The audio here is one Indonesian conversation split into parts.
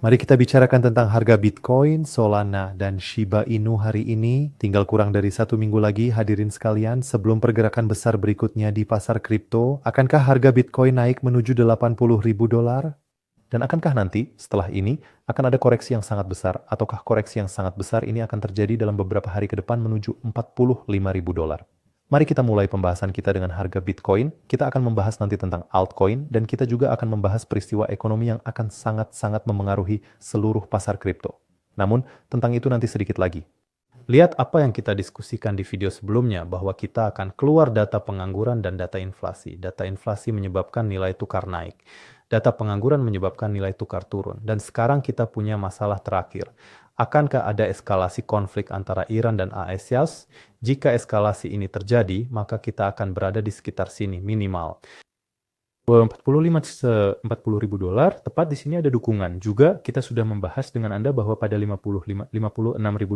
Mari kita bicarakan tentang harga Bitcoin, Solana, dan Shiba Inu hari ini. Tinggal kurang dari 1 minggu lagi, hadirin sekalian, sebelum pergerakan besar berikutnya di pasar kripto, akankah harga Bitcoin naik menuju 80.000 dolar? Dan akankah nanti, setelah ini, akan ada koreksi yang sangat besar? Ataukah koreksi yang sangat besar ini akan terjadi dalam beberapa hari ke depan menuju 45.000 dolar? Mari kita mulai pembahasan kita dengan harga Bitcoin. Kita akan membahas nanti tentang altcoin, dan kita juga akan membahas peristiwa ekonomi yang akan sangat-sangat memengaruhi seluruh pasar kripto. Namun, tentang itu nanti sedikit lagi. Lihat apa yang kita diskusikan di video sebelumnya, bahwa kita akan keluar data pengangguran dan data inflasi. Data inflasi menyebabkan nilai tukar naik. Data pengangguran menyebabkan nilai tukar turun. Dan sekarang kita punya masalah terakhir. Akankah ada eskalasi konflik antara Iran dan AS? Jika eskalasi ini terjadi, maka kita akan berada di sekitar sini minimal 40.000 dolar, tepat di sini ada dukungan. Juga kita sudah membahas dengan Anda bahwa pada 56.000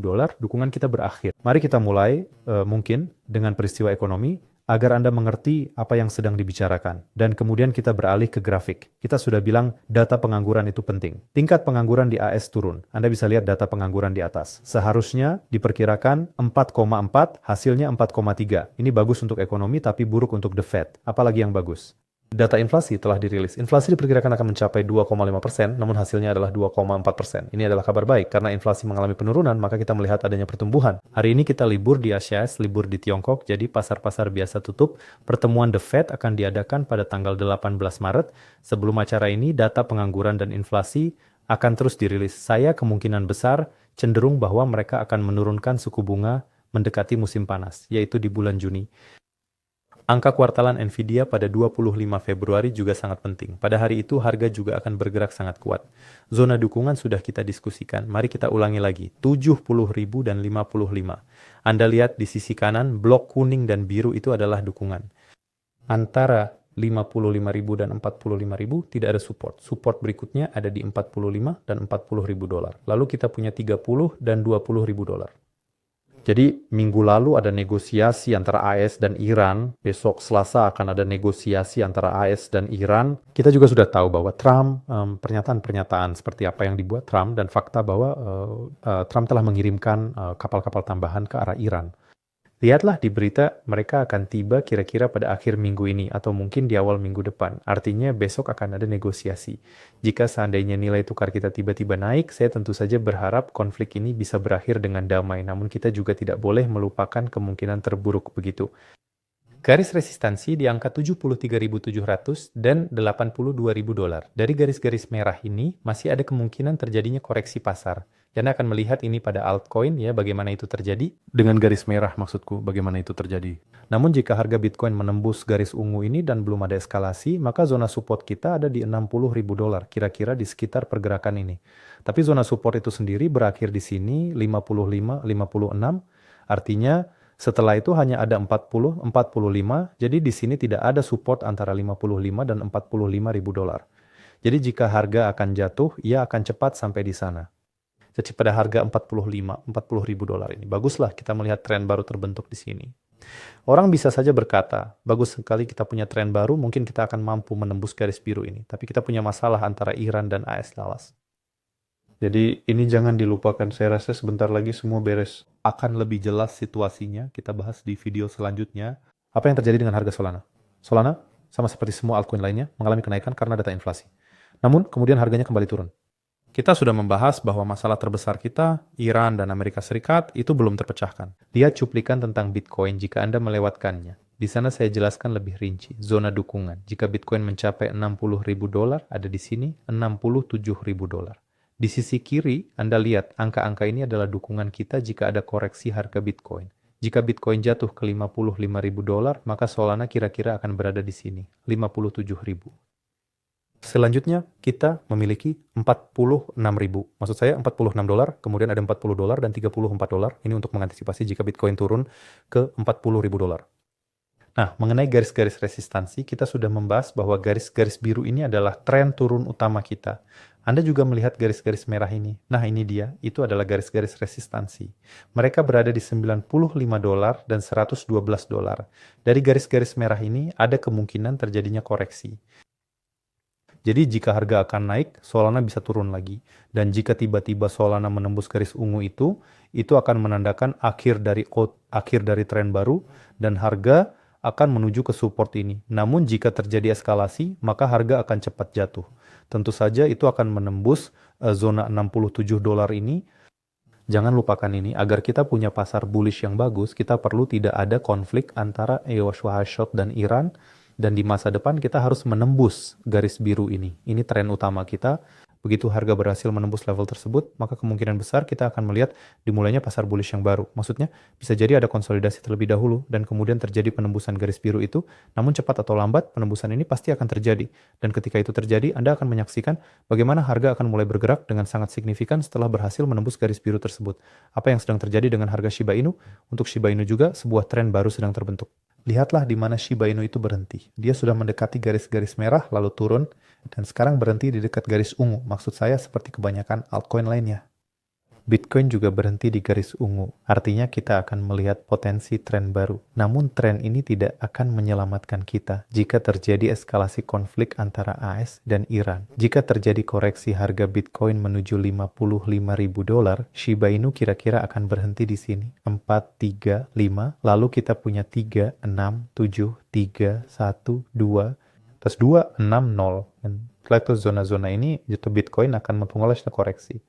dolar dukungan kita berakhir. Mari kita mulai mungkin dengan peristiwa ekonomi agar Anda mengerti apa yang sedang dibicarakan. Dan kemudian kita beralih ke grafik. Kita sudah bilang data pengangguran itu penting. Tingkat pengangguran di AS turun. Anda bisa lihat data pengangguran di atas. Seharusnya diperkirakan 4,4, hasilnya 4,3. Ini bagus untuk ekonomi tapi buruk untuk the Fed. Apalagi yang bagus? Data inflasi telah dirilis. Inflasi diperkirakan akan mencapai 2,5%, namun hasilnya adalah 2,4%. Ini adalah kabar baik, karena inflasi mengalami penurunan, maka kita melihat adanya pertumbuhan. Hari ini kita libur di Asia, libur di Tiongkok, jadi pasar-pasar biasa tutup. Pertemuan The Fed akan diadakan pada tanggal 18 Maret. Sebelum acara ini, data pengangguran dan inflasi akan terus dirilis. Saya kemungkinan besar cenderung bahwa mereka akan menurunkan suku bunga mendekati musim panas, yaitu di bulan Juni. Angka kuartalan Nvidia pada 25 Februari juga sangat penting. Pada hari itu harga juga akan bergerak sangat kuat. Zona dukungan sudah kita diskusikan. Mari kita ulangi lagi. 70.000 dan 55. Anda lihat di sisi kanan, blok kuning dan biru itu adalah dukungan. Antara 55.000 dan 45.000 tidak ada support. Support berikutnya ada di 45 dan 40.000 dolar. Lalu kita punya 30 dan 20.000 dolar. Jadi minggu lalu ada negosiasi antara AS dan Iran, besok Selasa akan ada negosiasi antara AS dan Iran. Kita juga sudah tahu bahwa Trump, pernyataan-pernyataan seperti apa yang dibuat Trump, dan fakta bahwa Trump telah mengirimkan kapal-kapal tambahan ke arah Iran. Lihatlah di berita, mereka akan tiba kira-kira pada akhir minggu ini atau mungkin di awal minggu depan. Artinya besok akan ada negosiasi. Jika seandainya nilai tukar kita tiba-tiba naik, saya tentu saja berharap konflik ini bisa berakhir dengan damai. Namun kita juga tidak boleh melupakan kemungkinan terburuk begitu. Garis resistansi di angka 73.700 dan 82.000 dolar. Dari garis-garis merah ini masih ada kemungkinan terjadinya koreksi pasar. Anda akan melihat ini pada altcoin ya, bagaimana itu terjadi. Dengan garis merah maksudku, bagaimana itu terjadi. Namun jika harga Bitcoin menembus garis ungu ini dan belum ada eskalasi, maka zona support kita ada di 60.000 dolar, kira-kira di sekitar pergerakan ini. Tapi zona support itu sendiri berakhir di sini 55, 56, artinya setelah itu hanya ada 40, 45, jadi di sini tidak ada support antara 55 dan 45.000 dolar. Jadi jika harga akan jatuh, ia akan cepat sampai di sana. Jadi pada harga 40.000 dolar ini, baguslah kita melihat tren baru terbentuk di sini. Orang bisa saja berkata, bagus sekali kita punya tren baru, mungkin kita akan mampu menembus garis biru ini. Tapi kita punya masalah antara Iran dan AS Dallas. Jadi ini jangan dilupakan, saya rasa sebentar lagi semua beres. Akan lebih jelas situasinya, kita bahas di video selanjutnya. Apa yang terjadi dengan harga Solana? Solana, sama seperti semua altcoin lainnya, mengalami kenaikan karena data inflasi. Namun, kemudian harganya kembali turun. Kita sudah membahas bahwa masalah terbesar kita, Iran dan Amerika Serikat, itu belum terpecahkan. Lihat cuplikan tentang Bitcoin jika Anda melewatkannya. Di sana saya jelaskan lebih rinci, zona dukungan. Jika Bitcoin mencapai 60.000 dolar, ada di sini 67.000 dolar. Di sisi kiri, Anda lihat angka-angka ini adalah dukungan kita jika ada koreksi harga Bitcoin. Jika Bitcoin jatuh ke 55.000 dolar, maka Solana kira-kira akan berada di sini, 57.000. Selanjutnya, kita memiliki 46.000. Maksud saya 46 dolar, kemudian ada 40 dolar dan 34 dolar. Ini untuk mengantisipasi jika Bitcoin turun ke 40.000 dolar. Nah, mengenai garis-garis resistansi, kita sudah membahas bahwa garis-garis biru ini adalah tren turun utama kita. Anda juga melihat garis-garis merah ini. Nah, ini dia. Itu adalah garis-garis resistansi. Mereka berada di 95 dolar dan 112 dolar. Dari garis-garis merah ini, ada kemungkinan terjadinya koreksi. Jadi jika harga akan naik, Solana bisa turun lagi. Dan jika tiba-tiba Solana menembus garis ungu itu akan menandakan akhir dari tren baru dan harga akan menuju ke support ini. Namun jika terjadi eskalasi, maka harga akan cepat jatuh. Tentu saja itu akan menembus zona $67 ini. Jangan lupakan ini, agar kita punya pasar bullish yang bagus, kita perlu tidak ada konflik antara EOS Hashot dan Iran, dan di masa depan kita harus menembus garis biru ini. Ini tren utama kita. Begitu harga berhasil menembus level tersebut, maka kemungkinan besar kita akan melihat dimulainya pasar bullish yang baru. Maksudnya, bisa jadi ada konsolidasi terlebih dahulu, dan kemudian terjadi penembusan garis biru itu, namun cepat atau lambat, penembusan ini pasti akan terjadi. Dan ketika itu terjadi, Anda akan menyaksikan bagaimana harga akan mulai bergerak dengan sangat signifikan setelah berhasil menembus garis biru tersebut. Apa yang sedang terjadi dengan harga Shiba Inu? Untuk Shiba Inu juga, sebuah tren baru sedang terbentuk. Lihatlah di mana Shiba Inu itu berhenti. Dia sudah mendekati garis-garis merah, lalu turun, dan sekarang berhenti di dekat garis ungu. Maksud saya seperti kebanyakan altcoin lainnya. Bitcoin juga berhenti di garis ungu. Artinya kita akan melihat potensi tren baru. Namun tren ini tidak akan menyelamatkan kita jika terjadi eskalasi konflik antara AS dan Iran. Jika terjadi koreksi harga Bitcoin menuju $55.000, Shiba Inu kira-kira akan berhenti di sini. 4, 3, 5, lalu kita punya 3, 6, 7, 3, 1, 2, terus 2, 6, 0. Dan setelah itu zona-zona ini, itu Bitcoin akan mempengaruhi koreksi.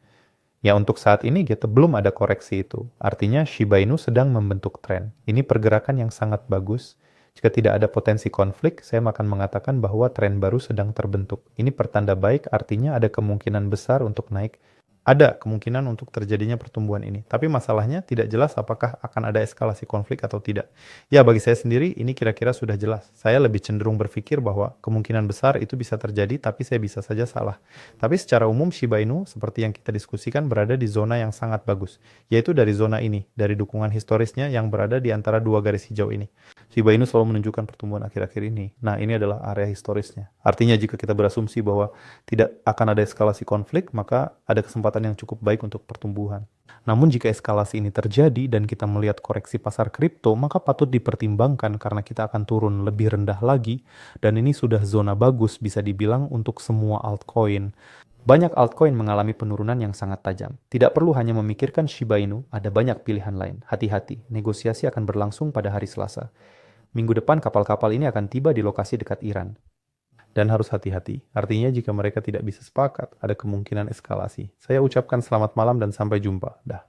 Ya untuk saat ini gitu belum ada koreksi itu. Artinya Shiba Inu sedang membentuk tren. Ini pergerakan yang sangat bagus. Jika tidak ada potensi konflik, saya akan mengatakan bahwa tren baru sedang terbentuk. Ini pertanda baik, artinya ada kemungkinan besar untuk naik. Ada kemungkinan untuk terjadinya pertumbuhan ini. Tapi masalahnya tidak jelas apakah akan ada eskalasi konflik atau tidak. Ya bagi saya sendiri ini kira-kira sudah jelas. Saya lebih cenderung berpikir bahwa kemungkinan besar itu bisa terjadi tapi saya bisa saja salah. Tapi secara umum Shiba Inu seperti yang kita diskusikan berada di zona yang sangat bagus. Yaitu dari zona ini, dari dukungan historisnya yang berada di antara dua garis hijau ini. Shiba Inu selalu menunjukkan pertumbuhan akhir-akhir ini. Nah, ini adalah area historisnya. Artinya jika kita berasumsi bahwa tidak akan ada eskalasi konflik, maka ada kesempatan yang cukup baik untuk pertumbuhan. Namun jika eskalasi ini terjadi dan kita melihat koreksi pasar kripto, maka patut dipertimbangkan karena kita akan turun lebih rendah lagi, dan ini sudah zona bagus bisa dibilang untuk semua altcoin. Banyak altcoin mengalami penurunan yang sangat tajam. Tidak perlu hanya memikirkan Shiba Inu, ada banyak pilihan lain. Hati-hati, negosiasi akan berlangsung pada hari Selasa. Minggu depan kapal-kapal ini akan tiba di lokasi dekat Iran. Dan harus hati-hati. Artinya jika mereka tidak bisa sepakat, ada kemungkinan eskalasi. Saya ucapkan selamat malam dan sampai jumpa. Dah.